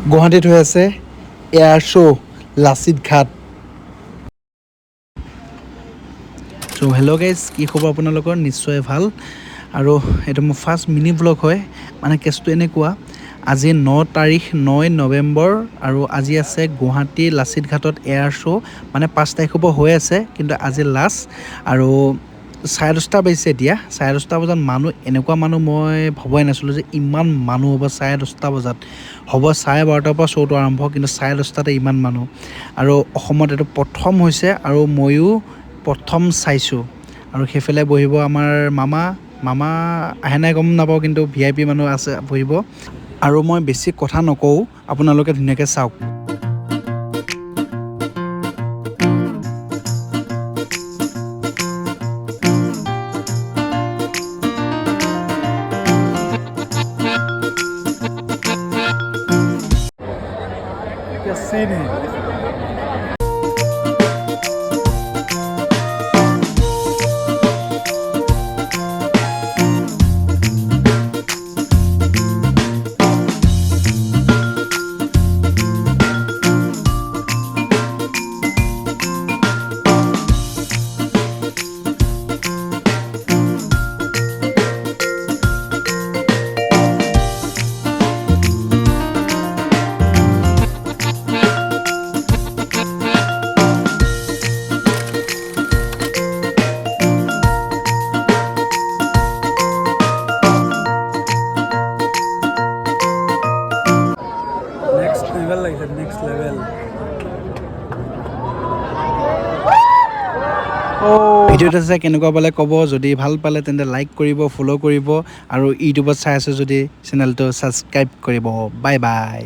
গুৱাহাটীত হৈ আছে এয়াৰ শ্ব' লাচিত ঘাট। চ' হেল্ল' গাইজ, কি খবৰ আপোনালোকৰ? নিশ্চয় ভাল। আৰু এইটো মোৰ ফাৰ্ষ্ট মিনি ব্লগ হয়। মানে কেছটো এনেকুৱা, আজি 9 নৱেম্বৰ আৰু আজি আছে গুৱাহাটী লাচিত ঘাটত এয়াৰ শ্ব'। মানে 5 তাৰিখৰ পৰা হৈ আছে, কিন্তু আজি লাষ্ট। আৰু 10:30 বাজিছে এতিয়া। 10:30 বজাত মানুহ, এনেকুৱা মানুহ মই ভবাই নাছিলোঁ যে ইমান মানুহ হ'ব 10:30 বজাত। হ'ব 12:30 পৰা শ্ব'টো আৰম্ভ, কিন্তু 10:30 ইমান মানুহ। আৰু অসমত এইটো প্ৰথম হৈছে আৰু ময়ো প্ৰথম চাইছোঁ। আৰু সেইফালে বহিব আমাৰ মামা আহে নাই গম নাপাওঁ, কিন্তু VIP মানুহ আছে বহিব। আৰু মই বেছি কথা নকওঁ, আপোনালোকে ধুনীয়াকৈ চাওক। Next level. ভিডিঅ'টো চাই কেনেকুৱা পালে ক'ব। যদি ভাল পালে তেন্তে লাইক কৰিব, ফ'ল' কৰিব, আৰু ইউটিউবত চাই আছে যদি চেনেলটো ছাবস্ক্ৰাইব কৰিব। Bye bye.